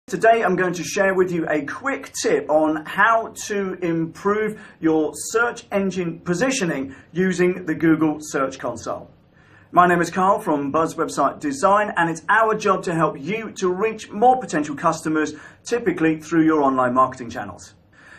Today I'm going to share with you a quick tip on how to improve your search engine positioning using the Google Search Console. My name is Carl from Buzz Website Design, and it's our job to help you to reach more potential customers, typically through your online marketing channels.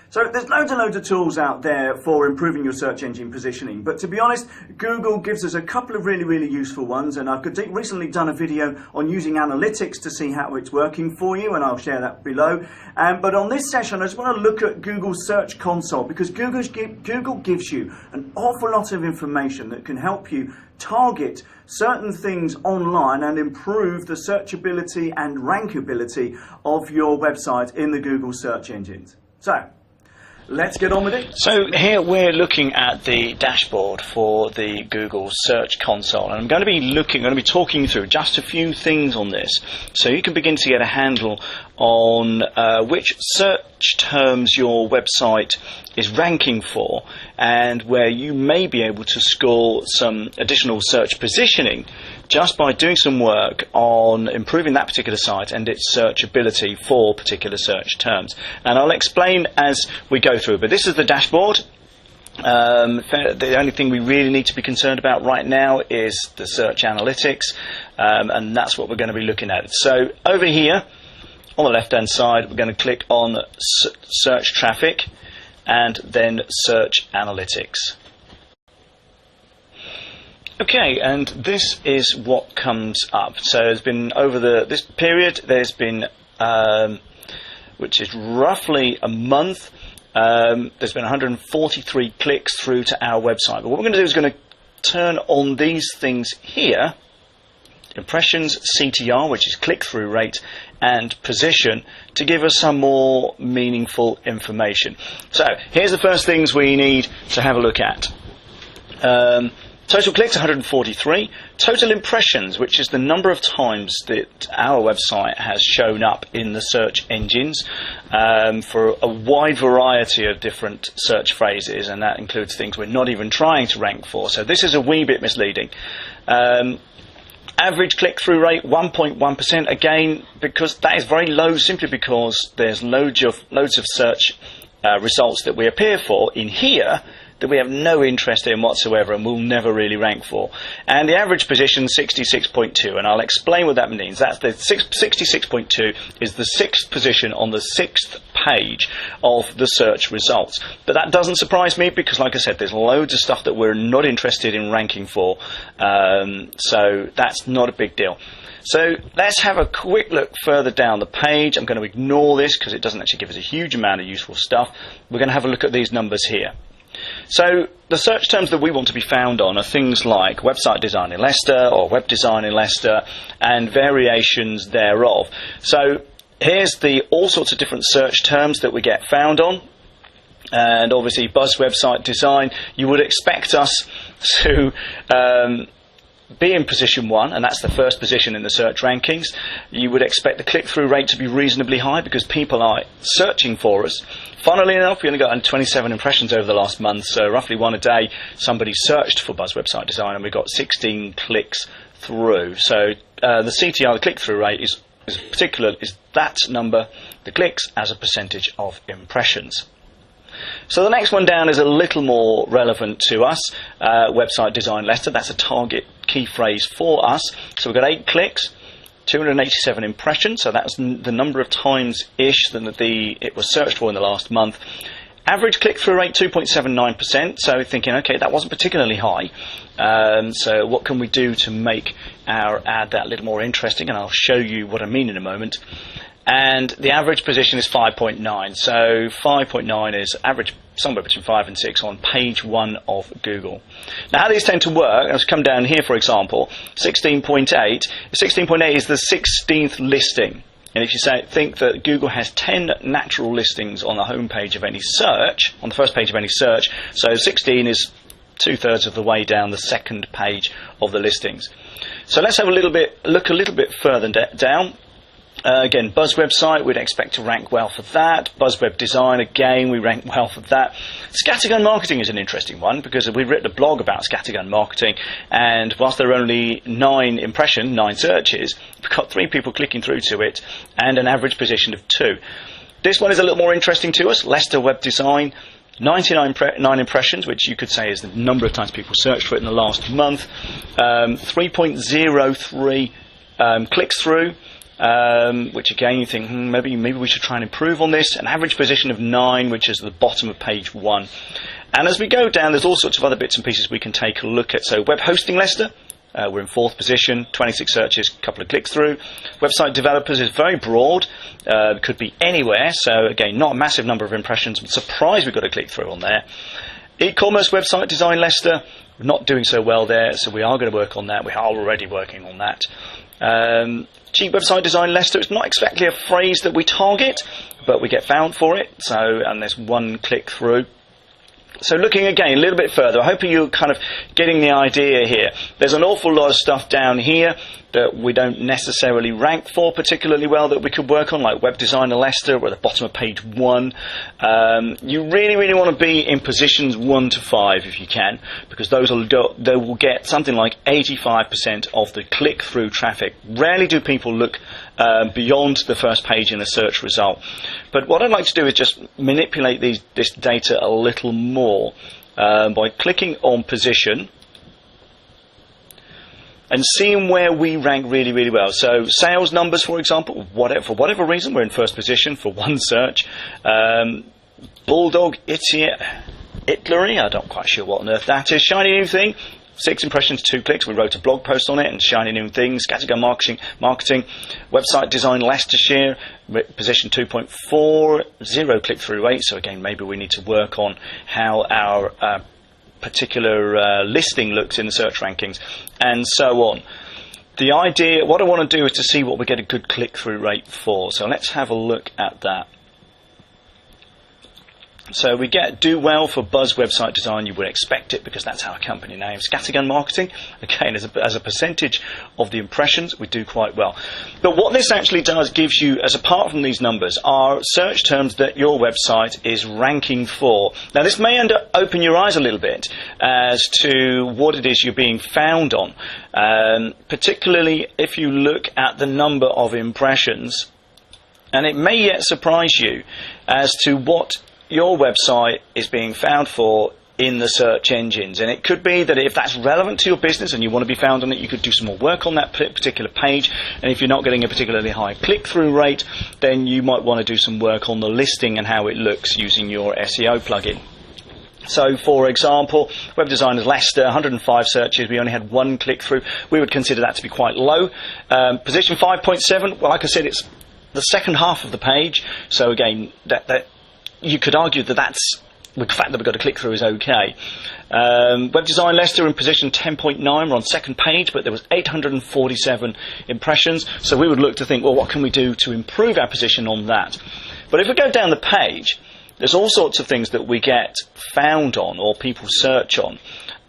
So there's loads and loads of tools out there for improving your search engine positioning, but to be honest, Google gives us a couple of really useful ones, and I've recently done a video on using analytics to see how it's working for you, and I'll share that below. But on this session I just want to look at Google Search Console, because Google gives you an awful lot of information that can help you target certain things online and improve the searchability and rankability of your website in the Google search engines. So let's get on with it. So here we're looking at the dashboard for the Google Search Console, and I'm going to be talking through just a few things on this, so you can begin to get a handle on which search terms your website is ranking for, and where you may be able to score some additional search positioning just by doing some work on improving that particular site and its searchability for particular search terms. And I'll explain as we go through, but this is the dashboard. The only thing we really need to be concerned about right now is the search analytics, and that's what we're going to be looking at. So over here on the left hand side, we're going to click on search traffic and then search analytics. Okay, and this is what comes up. So there's been, over this period, there's been, which is roughly a month, there's been 143 clicks through to our website. But what we're going to do is going to turn on these things here: impressions, CTR, which is click-through rate, and position, to give us some more meaningful information. So here's the first things we need to have a look at. Total clicks, 143. Total impressions, which is the number of times that our website has shown up in the search engines for a wide variety of different search phrases, and that includes things we're not even trying to rank for. So this is a wee bit misleading. Average click-through rate, 1.1%, again, because that is very low, simply because there's loads of search results that we appear for in here that we have no interest in whatsoever and will never really rank for. And the average position, 66.2, and I'll explain what that means. That's the 66.2 is the 6th position on the 6th page of the search results. But that doesn't surprise me, because like I said, there's loads of stuff that we're not interested in ranking for, so that's not a big deal. So let's have a quick look further down the page. I'm going to ignore this because it doesn't actually give us a huge amount of useful stuff. We're going to have a look at these numbers here. So the search terms that we want to be found on are things like website design in Leicester or web design in Leicester and variations thereof. So here's all sorts of different search terms that we get found on. And obviously Buzz Website Design, you would expect us to be in position 1, and that's the first position in the search rankings. You would expect the click-through rate to be reasonably high because people are searching for us. Funnily enough, we only got 27 impressions over the last month, so roughly one a day somebody searched for Buzz Website Design, and we got 16 clicks through. So the CTR, the click-through rate, is that number, the clicks, as a percentage of impressions. So the next one down is a little more relevant to us, website design Leicester. That's a target key phrase for us. So we've got 8 clicks, 287 impressions, so that's the number of times-ish that it was searched for in the last month. Average click-through rate, 2.79%, so thinking, okay, that wasn't particularly high. So what can we do to make our ad that little more interesting? And I'll show you what I mean in a moment. And the average position is 5.9, so 5.9 is average somewhere between 5 and 6 on page 1 of Google. Now how these tend to work, let's come down here for example, 16.8. 16.8 is the 16th listing. And if you think that Google has 10 natural listings on the home page of any search, on the first page of any search, so 16 is 2/3 of the way down the second page of the listings. So let's have look a little bit further down. Again, Buzz website, we'd expect to rank well for that. Buzz web design, again, we rank well for that. Scattergun marketing is an interesting one because we've written a blog about scattergun marketing, and whilst there are only 9 searches, we've got 3 people clicking through to it and an average position of 2. This one is a little more interesting to us. Leicester web design, 99 impressions, which you could say is the number of times people searched for it in the last month. 3.03 clicks through. Which again you think maybe we should try and improve on this. An average position of 9, which is at the bottom of page 1. And as we go down, there's all sorts of other bits and pieces we can take a look at. So web hosting Leicester, we're in 4th position, 26 searches, a couple of clicks through. Website developers is very broad, could be anywhere. So again, not a massive number of impressions. I'm surprised we got a click through on there. E-commerce website design Leicester, we're not doing so well there, so we are going to work on that. We are already working on that. Cheap website design Leicester, it's not exactly a phrase that we target, but we get found for it, and there's 1 click through. So looking again a little bit further, I hope you're kind of getting the idea here. There's an awful lot of stuff down here that we don't necessarily rank for particularly well that we could work on, like web designer Leicester, we're at the bottom of page 1. You really want to be in positions 1 to 5 if you can, because they will get something like 85% of the click-through traffic. Rarely do people look beyond the first page in a search result. But what I'd like to do is just manipulate this data a little more by clicking on position and seeing where we rank really well. So sales numbers, for example, for whatever reason, we're in 1st position for 1 search. Bulldog Italy, I'm not quite sure what on earth that is. Shiny new thing, 6 impressions, 2 clicks. We wrote a blog post on it, and shiny new thing. Scattergun marketing. Website design Leicestershire, position 2.4, 0 click-through rate. So again, maybe we need to work on how our particular listing looks in the search rankings, and so on. The idea, what I want to do is to see what we get a good click-through rate for. So let's have a look at that. So we do well for Buzz website design. You would expect it because that's our company name. Scattergun marketing, again, as a percentage of the impressions, we do quite well. But what this actually does gives you, as apart from these numbers, are search terms that your website is ranking for. Now this may open your eyes a little bit as to what it is you're being found on, particularly if you look at the number of impressions, and it may yet surprise you as to what your website is being found for in the search engines. And it could be that if that's relevant to your business and you want to be found on it, you could do some more work on that particular page. And if you're not getting a particularly high click-through rate, then you might want to do some work on the listing and how it looks using your SEO plugin. So, for example, web designers Leicester, 105 searches, we only had 1 click-through. We would consider that to be quite low. Position 5.7, well, like I said, it's the second half of the page. So again, that you could argue that that's the fact that we've got a click-through is okay. Web design Leicester in position 10.9, we're on 2nd page, but there was 847 impressions. So we would look to think, well, what can we do to improve our position on that? But if we go down the page, there's all sorts of things that we get found on or people search on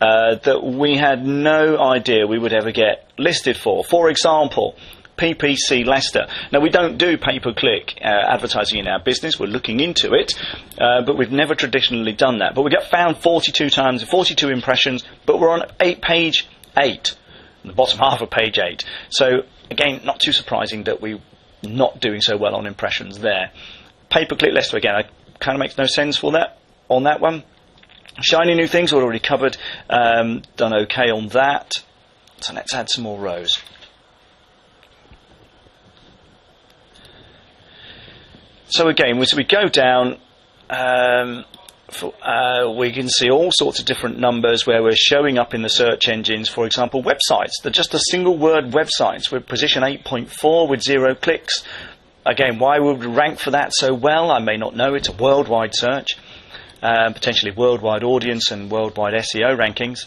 that we had no idea we would ever get listed for. For example, PPC Leicester. Now, we don't do pay-per-click advertising in our business. We're looking into it, but we've never traditionally done that. But we get found 42 times, 42 impressions, but we're on page 8, the bottom half of page 8. So, again, not too surprising that we're not doing so well on impressions there. Pay-per-click Leicester, again, kind of makes no sense for that on that one. Shiny new things, we've already covered. Done okay on that. So let's add some more rows. So again, as we go down, we can see all sorts of different numbers where we're showing up in the search engines. For example, websites. They're just a single word websites. We're position 8.4 with 0 clicks. Again, why would we rank for that so well? I may not know. It's a worldwide search, potentially worldwide audience and worldwide SEO rankings.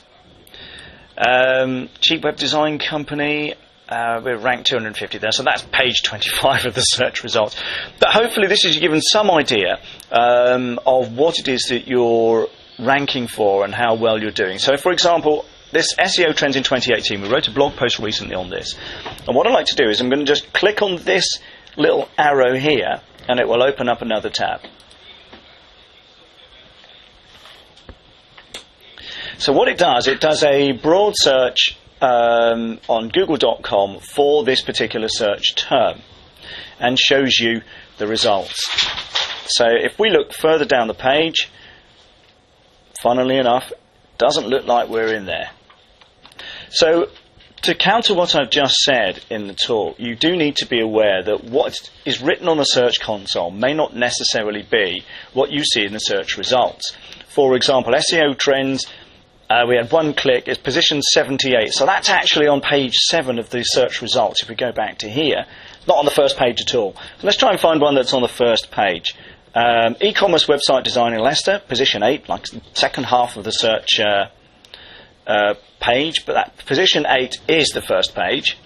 Cheap web design company. We're ranked 250 there, so that's page 25 of the search results. But hopefully this has given some idea of what it is that you're ranking for and how well you're doing. So, for example, this SEO Trends in 2018, we wrote a blog post recently on this. And what I'd like to do is I'm going to just click on this little arrow here, and it will open up another tab. So what it does a broad search on google.com for this particular search term and shows you the results. So if we look further down the page, funnily enough, it doesn't look like we're in there. So to counter what I've just said in the talk, you do need to be aware that what is written on the Search Console may not necessarily be what you see in the search results. For example, SEO trends, we had one click, it's position 78. So that's actually on page 7 of the search results. If we go back to here, not on the first page at all. So let's try and find one that's on the first page. E-commerce website design in Leicester, position 8, like second half of the search page, but that position 8 is the first page.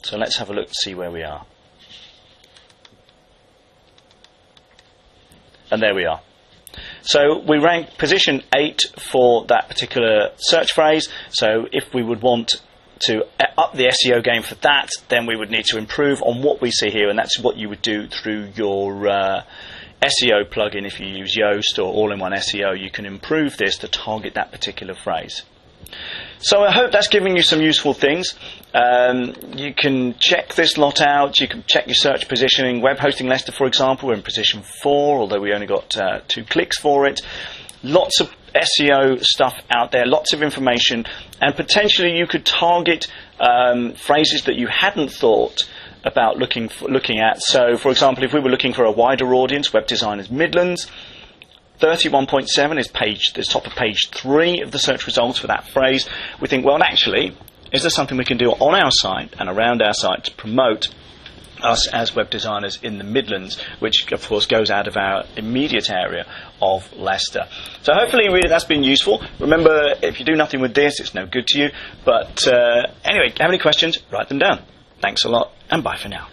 So let's have a look to see where we are. And there we are. So we rank position 8 for that particular search phrase. So if we would want to up the SEO game for that, then we would need to improve on what we see here, and that's what you would do through your SEO plugin. If you use Yoast or All-in-One SEO, you can improve this to target that particular phrase. So I hope that's giving you some useful things. You can check this lot out. You can check your search positioning. Web Hosting Leicester, for example, we're in position 4, although we only got 2 clicks for it. Lots of SEO stuff out there, lots of information, and potentially you could target phrases that you hadn't thought about looking at. So, for example, if we were looking for a wider audience, Web Designers Midlands, 31.7 is the top of page 3 of the search results for that phrase. We think, well, actually, is there something we can do on our site and around our site to promote us as web designers in the Midlands, which of course goes out of our immediate area of Leicester. So hopefully that's been useful. Remember, if you do nothing with this, it's no good to you. But anyway, have any questions, write them down. Thanks a lot, and bye for now.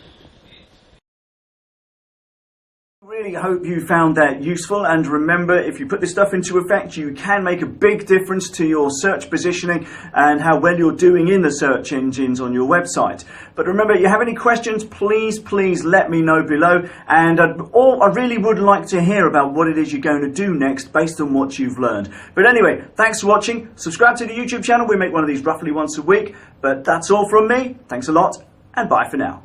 Really hope you found that useful, and remember, if you put this stuff into effect, you can make a big difference to your search positioning and how well you're doing in the search engines on your website. But remember, if you have any questions, please let me know below, and I really would like to hear about what it is you're going to do next based on what you've learned. But anyway, thanks for watching. Subscribe to the YouTube channel. We make one of these roughly once a week. But that's all from me. Thanks a lot, and bye for now.